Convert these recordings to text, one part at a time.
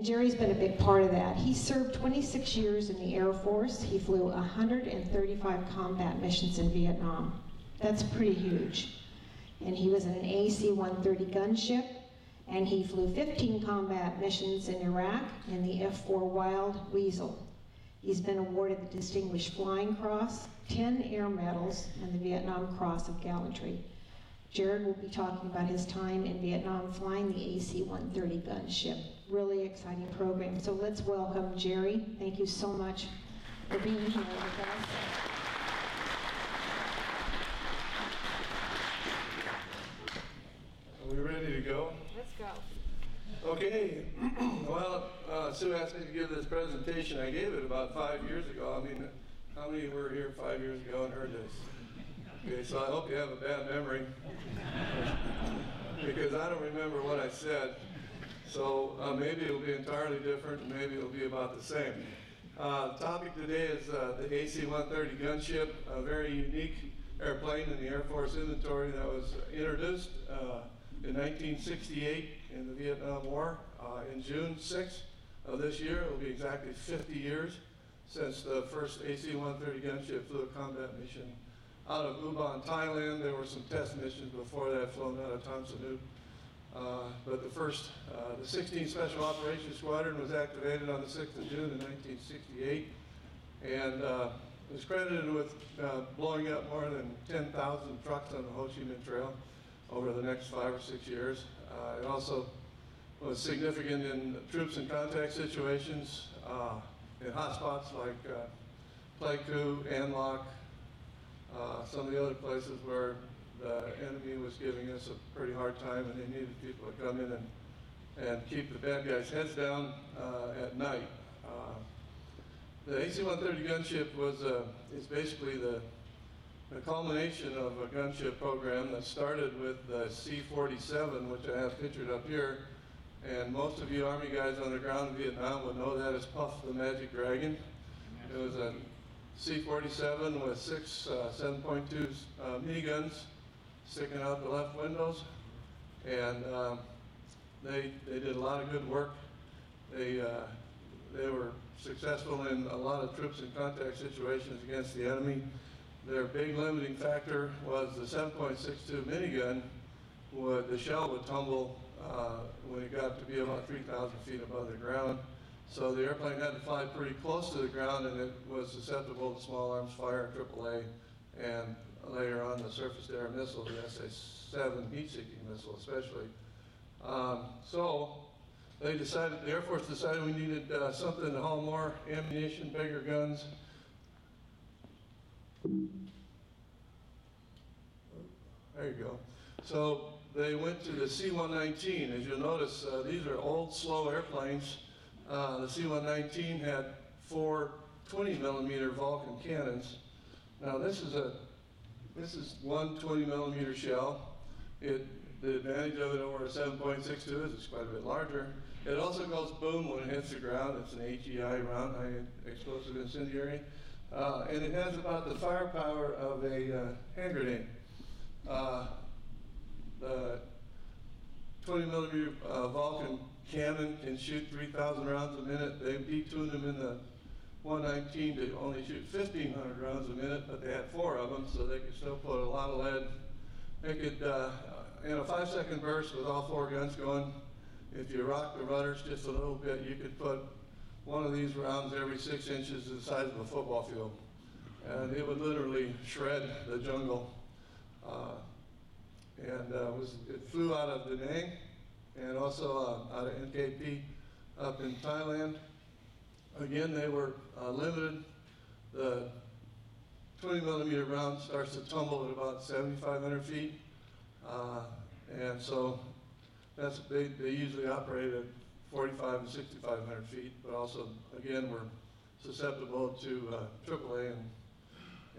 And Jerry's been a big part of that. He served 26 years in the Air Force. He flew 135 combat missions in Vietnam. That's pretty huge. And he was in an AC-130 gunship, and he flew 15 combat missions in Iraq in the F-4 Wild Weasel. He's been awarded the Distinguished Flying Cross, 10 Air Medals, and the Vietnam Cross of Gallantry. Jered will be talking about his time in Vietnam flying the AC-130 gunship. Really exciting program. So let's welcome Jerry. Thank you so much for being here with us. Are we ready to go? Let's go. Okay. Well, Sue asked me to give this presentation. I gave it about 5 years ago. I mean, how many were here 5 years ago and heard this? Okay, so I hope you have a bad memory because I don't remember what I said. So maybe it'll be entirely different, and maybe it'll be about the same. The topic today is the AC-130 gunship, a very unique airplane in the Air Force inventory that was introduced in 1968 in the Vietnam War. In June 6th of this year, it will be exactly 50 years since the first AC-130 gunship flew a combat mission out of Ubon, Thailand. There were some test missions before that flown out of Tan Son Nhut. But the 16th Special Operations Squadron was activated on the 6th of June in 1968 and was credited with blowing up more than 10,000 trucks on the Ho Chi Minh Trail over the next 5 or 6 years. It also was significant in troops in contact situations, in hotspots like Pleiku, An-Loc, some of the other places where the enemy was giving us a pretty hard time and they needed people to come in and keep the bad guys' heads down at night. The AC-130 gunship is basically the culmination of a gunship program that started with the C-47, which I have pictured up here. And most of you Army guys on the ground in Vietnam would know that as Puff the Magic Dragon. It was a C-47 with 6 7.2 miniguns sticking out the left windows. And they did a lot of good work. They were successful in a lot of troops in contact situations against the enemy. Their big limiting factor was the 7.62 minigun. The shell would tumble when it got to be about 3,000 feet above the ground. So the airplane had to fly pretty close to the ground, and it was susceptible to small arms fire, AAA, and later on the surface-to-air missile, the SA-7 heat-seeking missile especially. So the Air Force decided we needed something to haul more ammunition, bigger guns. There you go. So they went to the C-119. As you'll notice, these are old, slow airplanes. The C-119 had 4 20-millimeter Vulcan cannons. Now this is one 20-millimeter shell. The advantage of it over a 7.62 is it's quite a bit larger. It also goes boom when it hits the ground. It's an HEI round, high explosive incendiary. And it has about the firepower of a hand grenade. The 20-millimeter Vulcan cannon can shoot 3,000 rounds a minute. They detuned them in the 119 to only shoot 1,500 rounds a minute, but they had 4 of them, so they could still put a lot of lead. They could, in a 5-second burst with all 4 guns going, if you rock the rudders just a little bit, you could put one of these rounds every 6 inches the size of a football field. And it would literally shred the jungle. It flew out of Da Nang and also out of NKP up in Thailand. Again, they were limited. The 20-millimeter round starts to tumble at about 7,500 feet. And so they usually operate at 45 and 6,500 feet, but also, again, we're susceptible to AAA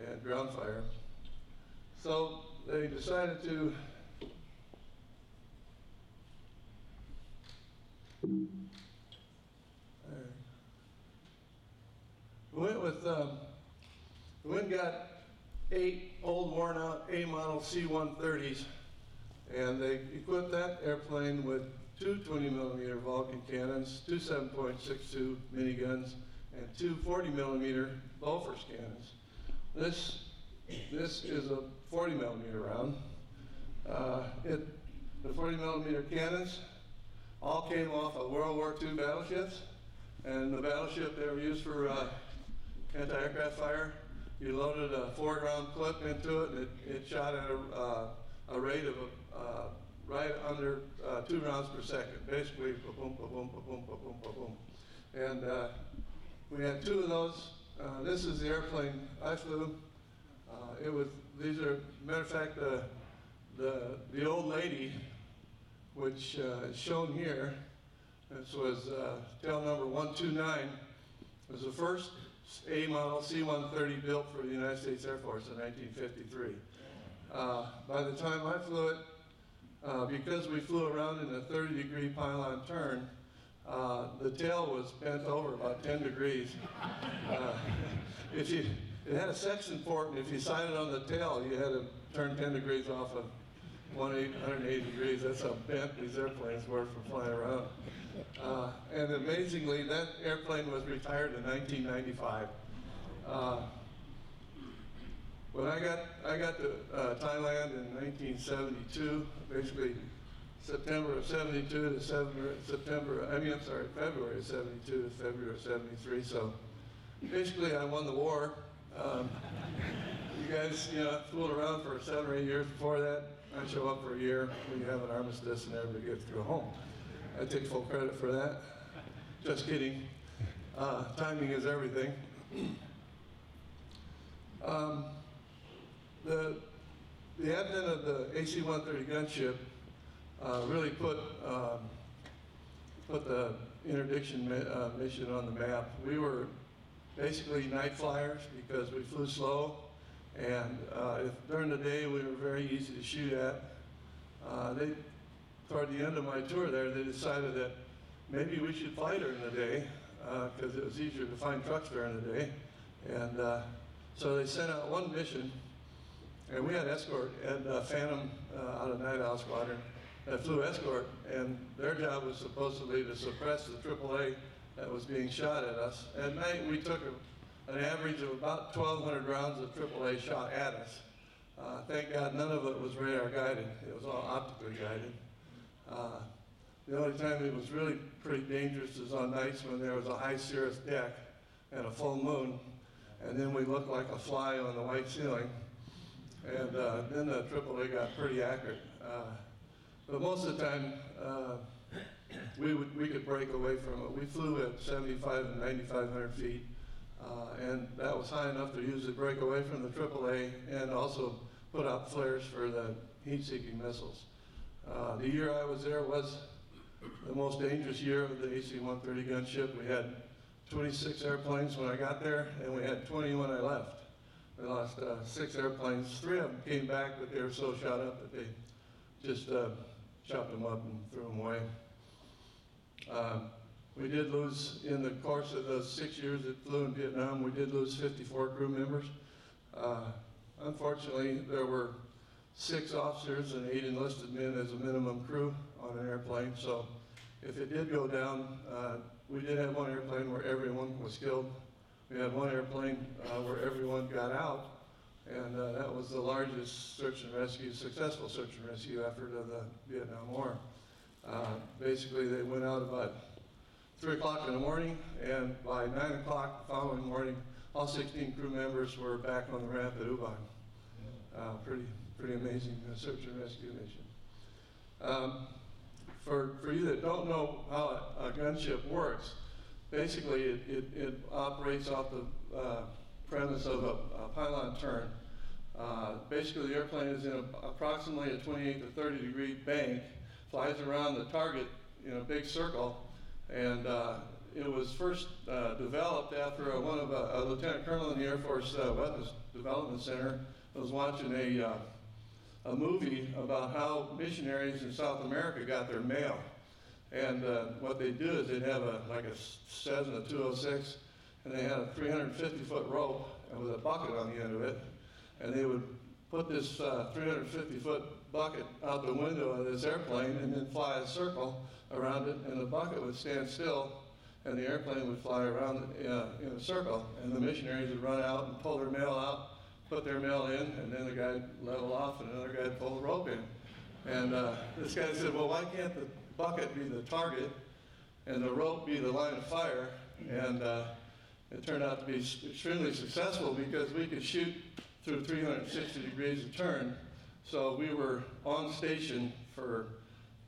and ground fire. So they decided to we went and got 8 old worn out A model C-130s, and they equipped that airplane with two 20mm Vulcan cannons, two 7.62 miniguns, and two 40mm Bofors cannons. This is a 40mm round. The 40mm cannons all came off of World War II battleships, and the battleship they were used for anti-aircraft fire. You loaded a 4-round clip into it, and it shot at a rate of right under 2 rounds per second, basically boom, boom, boom, boom, boom, boom, boom, boom. And we had 2 of those. This is the airplane I flew. Matter of fact, the old lady, which is shown here, this was tail number 129, was the first A model C-130 built for the United States Air Force in 1953. By the time I flew it, because we flew around in a 30-degree pylon turn, the tail was bent over about 10 degrees. It had a section port, and if you sighted on the tail, you had to turn 10 degrees off of 180 degrees. That's how bent these airplanes were from flying around. And amazingly, that airplane was retired in 1995. When I got to Thailand in 1972, basically February of 72 to February of 72 to February of 73. So basically I won the war. You guys, fooled around for 7 or 8 years before that. I show up for a year, we have an armistice, and everybody gets to go home. I take full credit for that. Just kidding. Timing is everything. The advent of the AC-130 gunship really put the interdiction mission on the map. We were basically night flyers because we flew slow, and during the day we were very easy to shoot at. Toward the end of my tour there, they decided that maybe we should fly during the day because it was easier to find trucks during the day. And so they sent out one mission, and we had escort and Phantom out of Night Owl Squadron that flew escort, and their job was supposedly to suppress the AAA that was being shot at us. At night, we took an average of about 1,200 rounds of AAA shot at us. Thank God none of it was radar guided. It was all optically guided. The only time it was really pretty dangerous is on nights when there was a high cirrus deck and a full moon, and then we looked like a fly on the white ceiling. And then the AAA got pretty accurate. But most of the time, we could break away from it. We flew at 7,500 and 9,500 feet, and that was high enough to usually break away from the AAA and also put out flares for the heat-seeking missiles. The year I was there was the most dangerous year of the AC-130 gunship. We had 26 airplanes when I got there, and we had 20 when I left. We lost 6 airplanes. 3 of them came back, but they were so shot up that they just chopped them up and threw them away. We did lose, in the course of those 6 years that flew in Vietnam, we did lose 54 crew members. Unfortunately, there were 6 officers and 8 enlisted men as a minimum crew on an airplane. So if it did go down, we did have one airplane where everyone was killed. We had one airplane where everyone got out, and that was the largest successful search and rescue effort of the Vietnam War. Basically, they went out about 3 o'clock in the morning, and by 9 o'clock the following morning, all 16 crew members were back on the ramp at Ubon. Pretty amazing search and rescue mission. For you that don't know how a gunship works, basically it operates off the premise of a pylon turn. Basically the airplane is in approximately a 28 to 30 degree bank, flies around the target in a big circle, and it was first developed after a lieutenant colonel in the Air Force Weapons Development Center was watching a movie about how missionaries in South America got their mail. And what they do is they'd have a Cessna 206, and they had a 350-foot rope with a bucket on the end of it, and they would put this 350-foot bucket out the window of this airplane and then fly a circle around it, and the bucket would stand still, and the airplane would fly around in a circle, and the missionaries would run out and pull their mail out, put their mail in, and then the guy would level off, and another guy would pull the rope in. And this guy said, well, why can't the bucket be the target and the rope be the line of fire? And it turned out to be extremely successful because we could shoot through 360 degrees of turn. So we were on station for,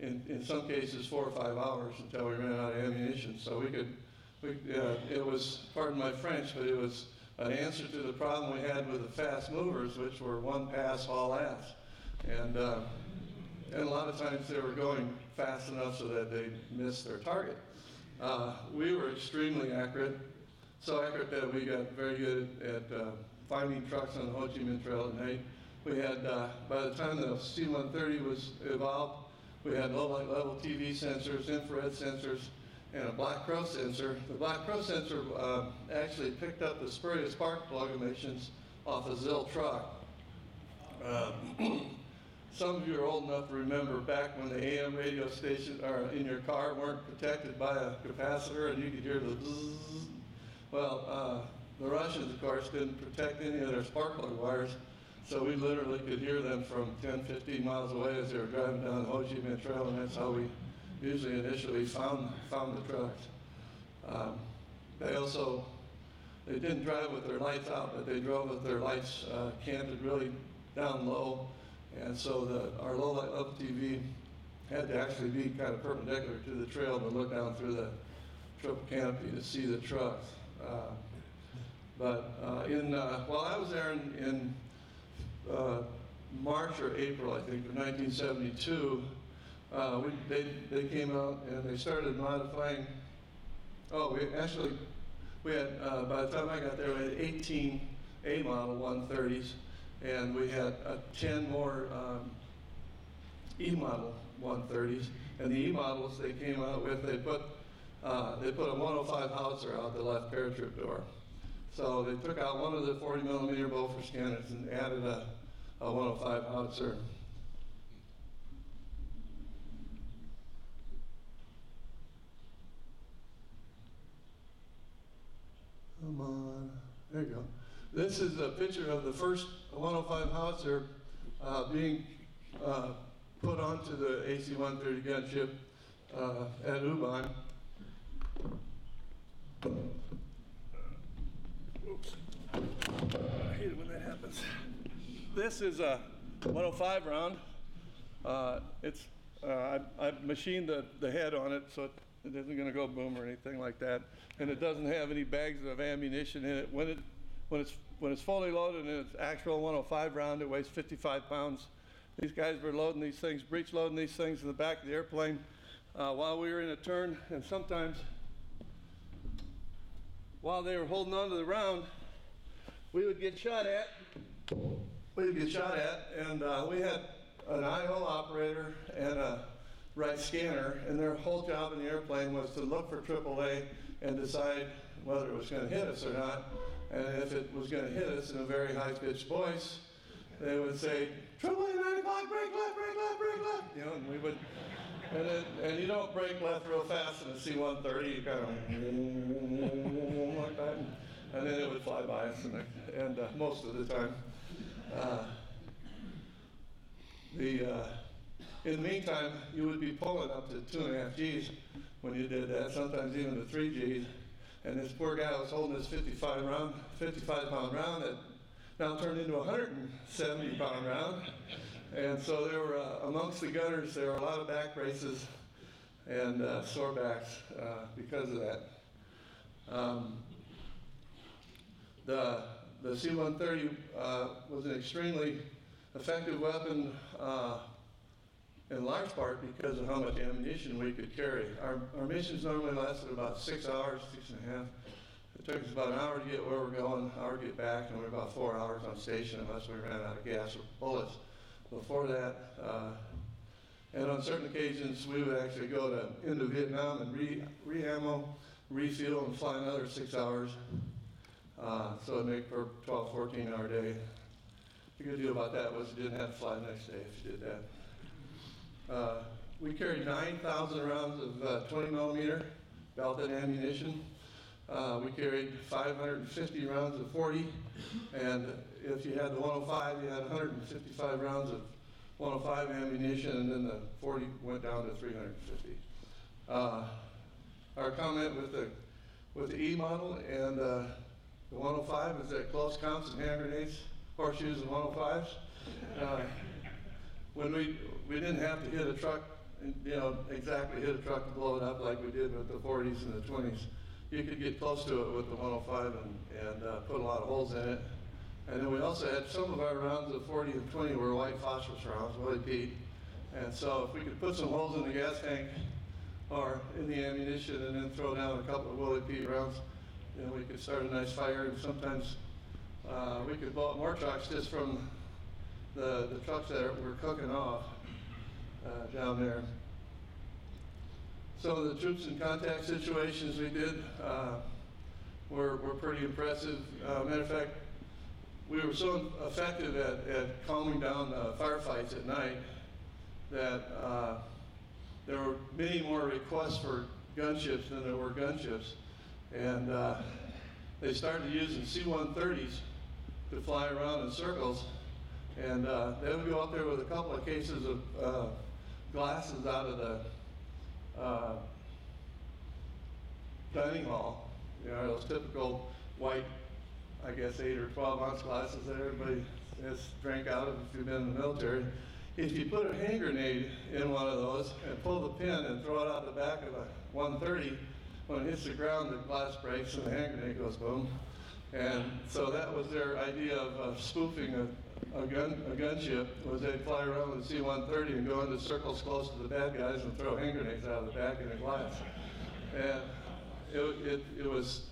in some cases, 4 or 5 hours until we ran out of ammunition. So it was, pardon my French, but it was an answer to the problem we had with the fast movers, which were one pass, all ass. And a lot of times they were going fast enough so that they missed their target. We were extremely accurate, so accurate that we got very good at finding trucks on the Ho Chi Minh Trail at night. We had, by the time the C-130 was evolved, we had low light level TV sensors, infrared sensors, and a black crow sensor. The black crow sensor actually picked up the spurious spark plug emissions off a ZIL truck. Some of you are old enough to remember back when the AM radio station in your car weren't protected by a capacitor and you could hear the zzz. Well, the Russians, of course, didn't protect any of their spark plug wires, so we literally could hear them from 10, 15 miles away as they were driving down the Ho Chi Minh Trail, and that's how we usually initially found the trucks. They didn't drive with their lights out, but they drove with their lights canted really down low. And so our low light level TV had to actually be kind of perpendicular to the trail to look down through the triple canopy to see the trucks. While I was there in March or April, I think, of 1972, they came out and they started modifying. We had, by the time I got there, we had 18 A model 130s. And we had 10 more E model 130s, and the E models they came out with, they put a 105 howitzer out the left paratroop door. So they took out one of the 40 millimeter Bofors cannons and added a 105 howitzer. Come on, there you go. This is a picture of the first 105 howitzer being put onto the AC-130 gunship at Ubon. Oops. I hate it when that happens. This is a 105 round. I've machined the head on it so it isn't going to go boom or anything like that. And it doesn't have any bags of ammunition in it. When it's fully loaded and it's actual 105 round, it weighs 55 pounds. These guys were loading these things, breech loading these things in the back of the airplane while we were in a turn, and sometimes while they were holding on to the round, we would get shot at. And we had an IO operator and a right scanner, and their whole job in the airplane was to look for AAA and decide whether it was going to hit us or not. And if it was going to hit us in a very high-pitched voice, they would say, "AAA 9 o'clock, brake left, brake left, brake left." You know, and we would, and you don't brake left real fast in a C-130. You kind of like that, and then it would fly by us, and most of the time. In the meantime, you would be pulling up to 2.5 Gs when you did that, sometimes even to 3 Gs. And this poor guy was holding this 55-pound round that now turned into a 170-pound round. And so there were, amongst the gunners, there were a lot of back braces and sore backs because of that. The C-130 was an extremely effective weapon in large part because of how much ammunition we could carry. Our missions normally lasted about 6 hours, 6.5. It took us about an hour to get where we're going, an hour to get back, and we're about 4 hours on station unless we ran out of gas or bullets. Before that, and on certain occasions, we would actually go into Vietnam and re-ammo, refuel, and fly another 6 hours. So it'd make for a 12, 14-hour day. The good deal about that was you didn't have to fly the next day if you did that. We carried 9,000 rounds of 20 millimeter belted ammunition. We carried 550 rounds of 40, and if you had the 105, you had 155 rounds of 105 ammunition, and then the 40 went down to 350. Our comment with the E model and the 105 is that close counts and hand grenades, horseshoes and 105s. When we didn't have to hit a truck, exactly hit a truck and blow it up like we did with the 40s and the 20s. You could get close to it with the 105 and put a lot of holes in it. And then we also had some of our rounds of 40 and 20 were white phosphorus rounds, Willie Pete. And so if we could put some holes in the gas tank or in the ammunition and then throw down a couple of Willie Pete rounds, we could start a nice fire. And sometimes we could blow up more trucks just from the trucks that were cooking off down there. Some of the troops in contact situations we did were pretty impressive. Matter of fact, we were so effective at calming down firefights at night that there were many more requests for gunships than there were gunships. And they started using C-130s to fly around in circles. And they would go up there with a couple of cases of glasses out of the dining hall, those typical white, I guess 8 or 12 ounce glasses that everybody has drank out of if you've been in the military. If you put a hand grenade in one of those and pull the pin and throw it out the back of a 130, when it hits the ground, the glass breaks and the hand grenade goes boom. And so that was their idea of spoofing a gunship, was they'd fly around with a C-130 and go into circles close to the bad guys and throw hand grenades out of the back in a glass. And it was,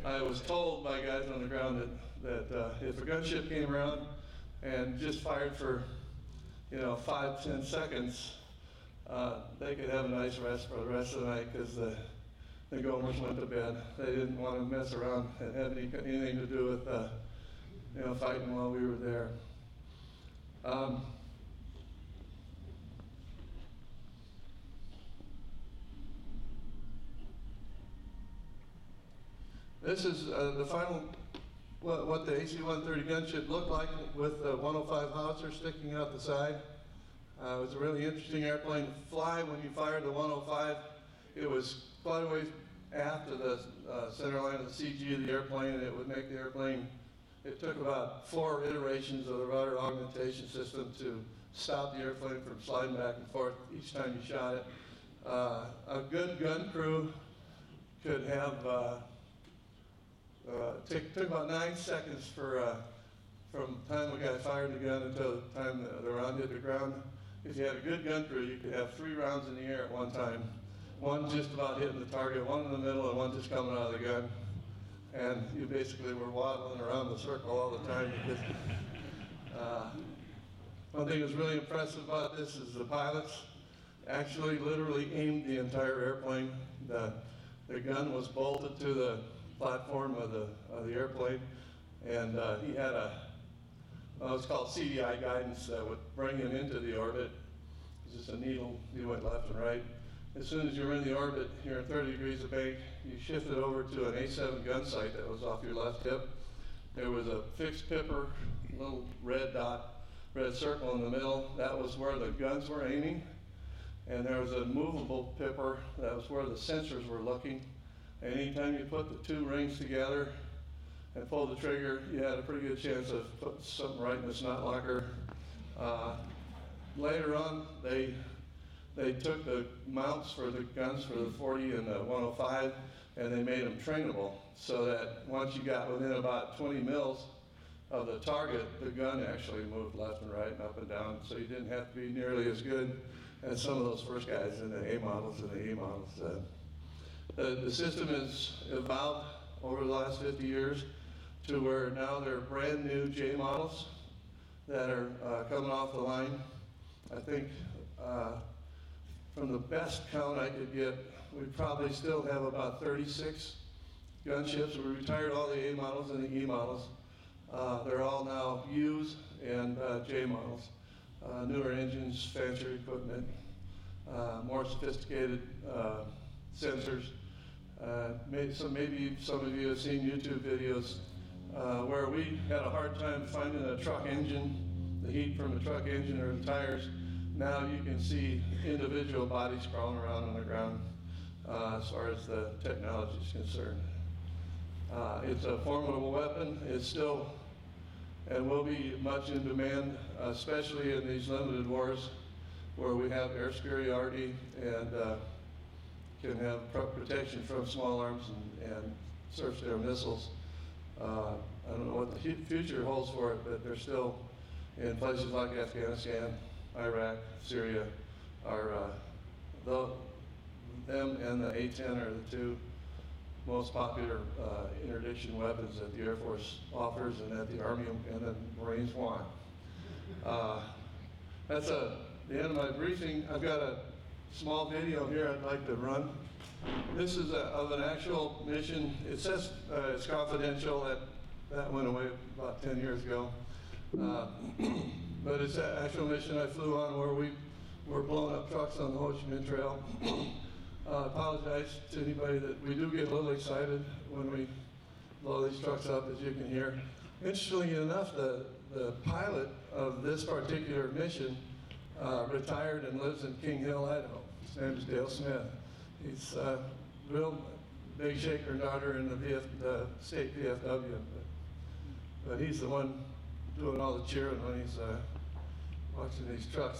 I was told by guys on the ground that if a gunship came around and just fired for 5-10 seconds, they could have a nice rest for the rest of the night because the Gomers went to bed. They didn't want to mess around and have anything to do with fighting while we were there. This is the final, what the AC-130 gunship looked like with the 105 howitzer sticking out the side. It was a really interesting airplane to fly. When you fired the 105, it was quite a ways aft of the center line of the CG of the airplane, and it would make the airplane. It took about 4 iterations of the rudder augmentation system to stop the airplane from sliding back and forth each time you shot it. A good gun crew could have, took about 9 seconds from the time the guy fired the gun until the time the round hit the ground. If you had a good gun crew, you could have 3 rounds in the air at one time. One just about hitting the target, one in the middle, and one just coming out of the gun. And you basically were waddling around the circle all the time. Because, one thing that's really impressive about this is the pilots actually literally aimed the entire airplane. The gun was bolted to the platform of the airplane, and he had it's called CDI guidance that would bring him into the orbit. It's just a needle, you went left and right. As soon as you're in the orbit, you're at 30 degrees of bank, you shifted over to an A7 gun sight that was off your left hip. There was a fixed pipper, little red dot, red circle in the middle. That was where the guns were aiming. And there was a movable pipper, that was where the sensors were looking. And anytime you put the 2 rings together and pulled the trigger, you had a pretty good chance of putting something right in the snot locker. Later on, they took the mounts for the guns for the 40 and the 105, and they made them trainable so that once you got within about 20 mils of the target, the gun actually moved left and right and up and down, so you didn't have to be nearly as good as some of those first guys in the A models and the E models. The system has evolved over the last 50 years to where now there are brand new J models that are coming off the line. I think from the best count I could get, we probably still have about 36 gunships. We retired all the A models and the E models. They're all now U's and J models. Newer engines, fancier equipment, more sophisticated sensors. Maybe some of you have seen YouTube videos where we had a hard time finding a truck engine, the heat from a truck engine or the tires. Now you can see individual bodies crawling around on the ground as far as the technology is concerned. It's a formidable weapon. It's still and will be much in demand, especially in these limited wars where we have air superiority and can have protection from small arms and surface-to-air missiles. I don't know what the future holds for it, but they're still in places like Afghanistan, Iraq, Syria, are them and the A-10 are the two most popular interdiction weapons that the Air Force offers and that the Army and the Marines want. That's the end of my briefing. I've got a small video here I'd like to run. This is of an actual mission. It says it's confidential. That went away about 10 years ago. But it's an actual mission I flew on where we were blowing up trucks on the Ho Chi Minh Trail. I apologize to anybody that we do get a little excited when we blow these trucks up, as you can hear. Interestingly enough, the pilot of this particular mission retired and lives in King Hill, Idaho. His name is Dale Smith. He's a real big shaker and daughter in the state VFW, but he's the one doing all the cheering when he's watching these trucks.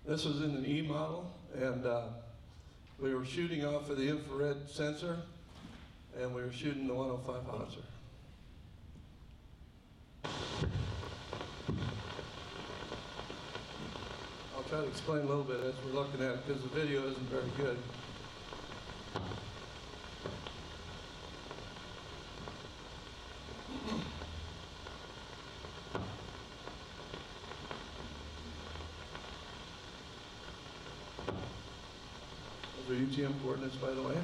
This was in an E model, and we were shooting off of the infrared sensor, and we were shooting the 105 howitzer. I'll try to explain a little bit as we're looking at it, because the video isn't very good. Those are UTM coordinates, by the way.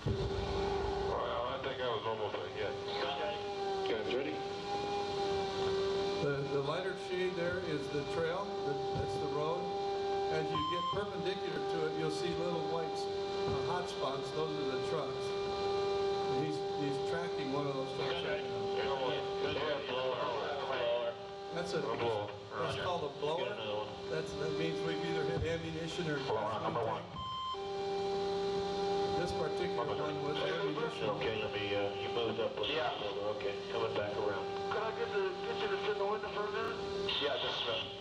Well, I think I was almost like, yeah. Guys ready? The lighter shade there is the trail, that's the road. As you get perpendicular to it, you'll see little white hot spots. Those are the trucks. And he's tracking one of those trucks right now. That's called a blower. That means we've either hit ammunition or gas. This particular one was ammunition. Okay, you moved up a little. Okay, coming back around. Can I get you to sit in the window for a minute? Yeah, just a minute.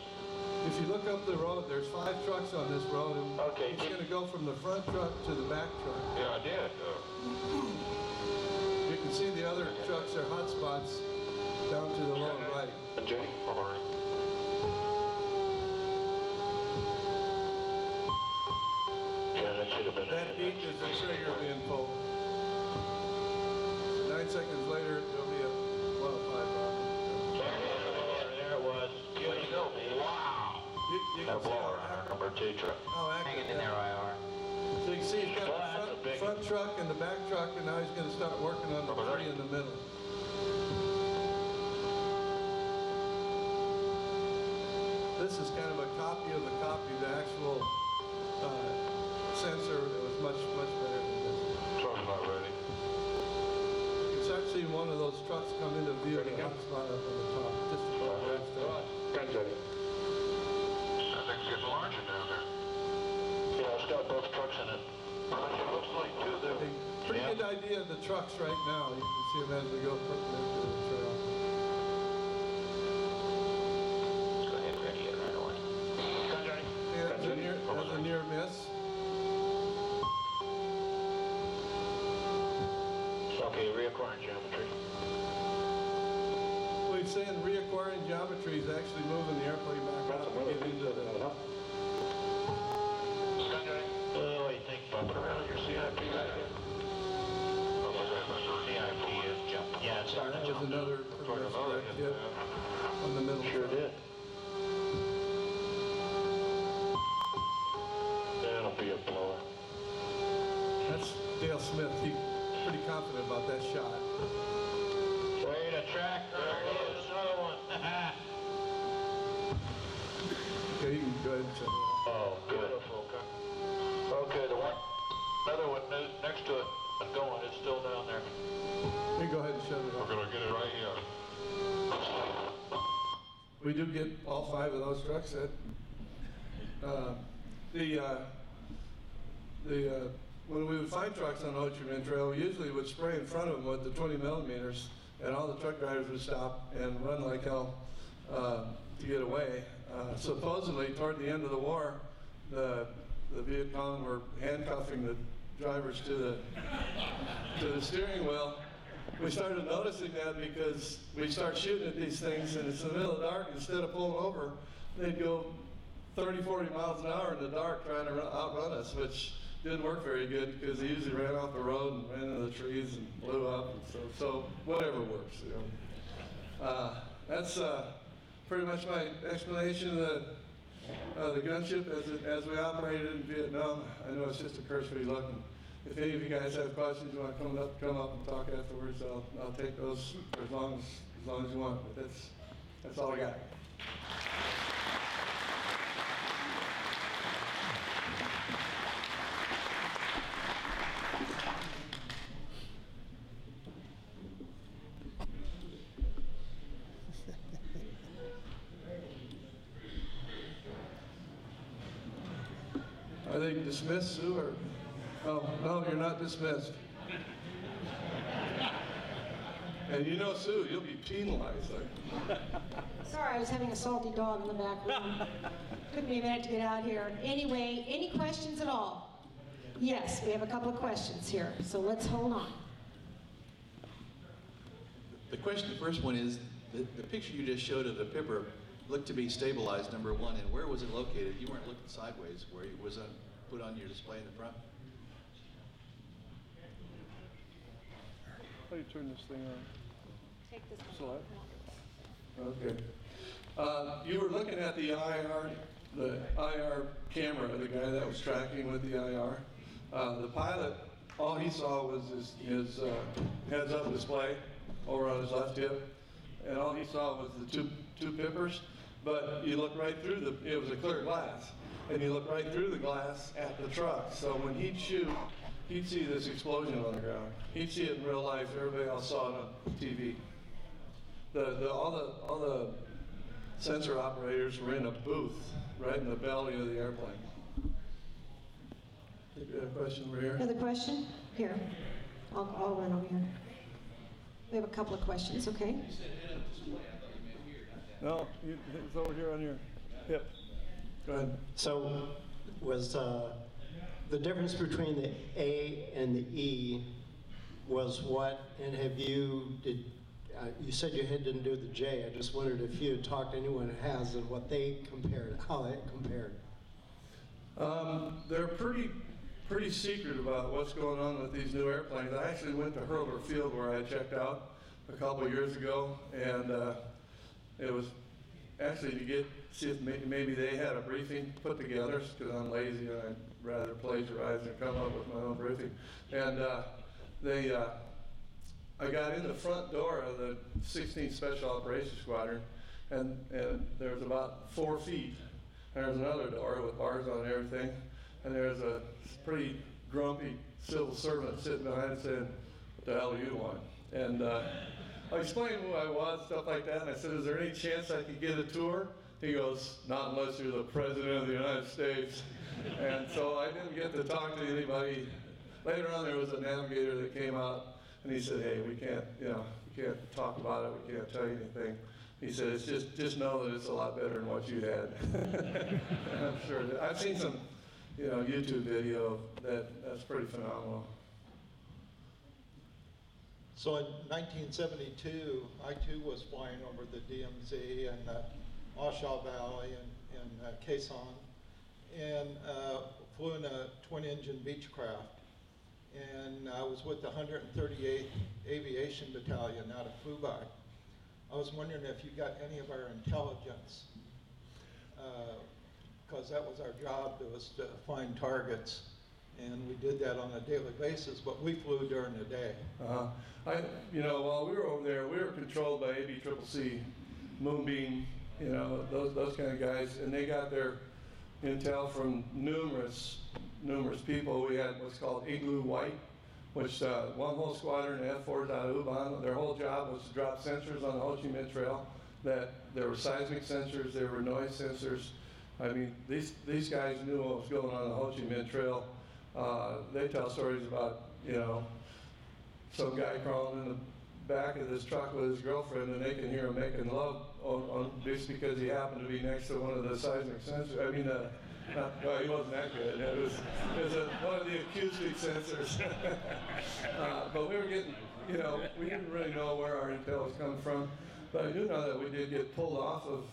If you look up the road, there's 5 trucks on this road, and okay, it's going to go from the front truck to the back truck. Yeah, I did. You can see the other trucks are hot spots down to the lower right. Jenny, all right. Yeah, that should have been. That beat is the trigger being pulled. 9 seconds later, there'll be a 105. There it was. Wow. You That can see blower on our number 2 truck. how accurate Hanging in there, IR. So you can see he's got the front truck and the back truck, and now he's going to start working on the 3 in the middle. This is kind of a copy of the copy. The actual sensor was much better than this. Truck's not ready. You start seeing one of those trucks come into view, the hot spot up on the top, just above where it's there. Guns ready. That thing's getting larger down there. Yeah, it's got both trucks in it. It looks like 2 there. Pretty good idea of the trucks right now. You can see them as we go perpendicular to the trail. Go ahead, ready it right away. Guns ready. Yeah, that's a near miss. Okay, reacquiring geometry. We've seen reacquiring geometry is actually moving the airplane back up to get into the... Oh, I think bumping around your CIP back there. CIP is jumping. Yeah, it's starting That to was jump. another correct hit on the middle. Sure side. did. Dale Smith, he's pretty confident about that shot. Way to track. There it is. Another one. Okay, you can go ahead and check it out. Oh, beautiful. Okay, the one, another one next to it and going, it's still down there. You can go ahead and shut it off. We're gonna get it right here. We do get all 5 of those trucks. When we would find trucks on the Ho Chi Minh Trail, we usually would spray in front of them with the 20 millimeters, and all the truck drivers would stop and run like hell to get away. Supposedly, toward the end of the war, the Viet Cong were handcuffing the drivers to the steering wheel. We started noticing that because we start shooting at these things, and it's in the middle of the dark. Instead of pulling over, they'd go 30, 40 miles an hour in the dark trying to outrun us, which didn't work very good because they usually ran off the road and ran into the trees and blew up. And so whatever works. You know. That's pretty much my explanation of the gunship as we operated in Vietnam. I know it's just a cursory look. And if any of you guys have questions, you want to come up and talk afterwards, I'll take those for as long as you want. But that's all I got. Are they dismissed, Sue, or? Oh, no, you're not dismissed. And you know, Sue, you'll be penalized. Sorry, I was having a salty dog in the back room. Took me a minute to get out here. Anyway, any questions at all? Yes, we have a couple of questions here, so let's hold on. The first one is, the picture you just showed of the Pipper looked to be stabilized, number one, and where was it located? You weren't looking sideways. Where was it put on your display in the front? How do you turn this thing on? Take this one. Select. Okay. You were looking at the IR camera, the guy that was tracking with the IR. The pilot, all he saw was his heads-up display over on his left hip, and all he saw was the two Pippers. But you look right through it was a clear glass, and you look right through the glass at the truck. So when he'd shoot, he'd see this explosion on the ground. He'd see it in real life. Everybody else saw it on TV. All the sensor operators were in a booth right in the belly of the airplane. You got a question over here? Another question? Here. I'll run over here. We have a couple of questions, okay? No, it's over here on your hip. Go ahead. So was the difference between the A and the E was what, and you said you didn't do the J. I just wondered if you had talked to anyone who has and what they compared, how it compared. They're pretty secret about what's going on with these new airplanes. I actually went to Hurler Field where I checked out a couple of years ago, and it was actually to see if maybe they had a briefing put together, because I'm lazy and I'd rather plagiarize than come up with my own briefing. And I got in the front door of the 16th Special Operations Squadron, and there was about 4 feet. And there's another door with bars on and everything, and there's a pretty grumpy civil servant sitting behind it saying, "What the hell do you want?" And I explained who I was, stuff like that, and I said, "Is there any chance I could get a tour?" He goes, "Not unless you're the President of the United States." And so I didn't get to talk to anybody. Later on, there was a navigator that came out, and he said, "Hey, we can't talk about it. We can't tell you anything." He said, "It's just know that it's a lot better than what you had." And I'm sure I've seen some, YouTube video that's pretty phenomenal. So in 1972, I too was flying over the DMZ and Oshaw Valley and Khe Sanh, and flew in a twin-engine Beechcraft. And I was with the 138th Aviation Battalion out of Phu Bai. I was wondering if you got any of our intelligence, because that was our job, was to find targets. And we did that on a daily basis, but we flew during the day. While we were over there, we were controlled by ABCCC, Moonbeam, those kind of guys, and they got their intel from numerous people. We had what's called Igloo White, which one whole squadron, F4s out of Uban. Their whole job was to drop sensors on the Ho Chi Minh Trail. That there were seismic sensors, there were noise sensors. I mean, these guys knew what was going on the Ho Chi Minh Trail. They tell stories about, some guy crawling in the back of this truck with his girlfriend, and they can hear him making love just because he happened to be next to one of the seismic sensors. I mean, well, he wasn't that good. It was one of the acoustic sensors. But we were getting, we didn't really know where our intel was coming from. But I do know that we did get pulled off of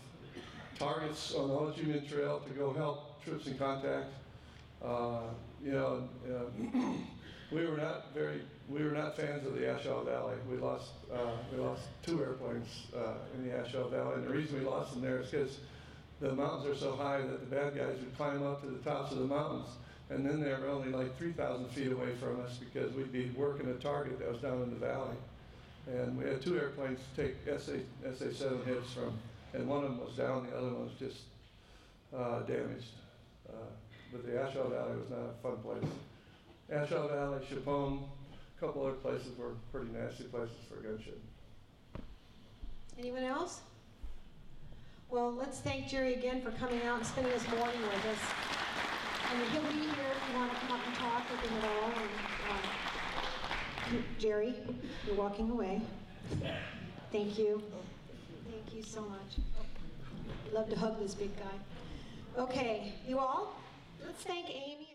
targets on the Ho Chi Minh Trail to go help troops in contact. We were not fans of the Ashaw Valley. We lost 2 airplanes in the Ashaw Valley, and the reason we lost them there is because the mountains are so high that the bad guys would climb up to the tops of the mountains, and then they were only like 3,000 feet away from us because we'd be working a target that was down in the valley. And we had 2 airplanes take SA-7 hits from, and one of them was down, the other one was just damaged. But the Ashaw Valley was not a fun place. Ashaw Valley, Chapone, a couple other places were pretty nasty places for gunship. Anyone else? Well, let's thank Jerry again for coming out and spending this morning with us. And he'll be here if you want to come up and talk with him at all. And, Jerry, you're walking away. Thank you. Thank you so much. Love to hug this big guy. Okay, you all, let's thank Amy.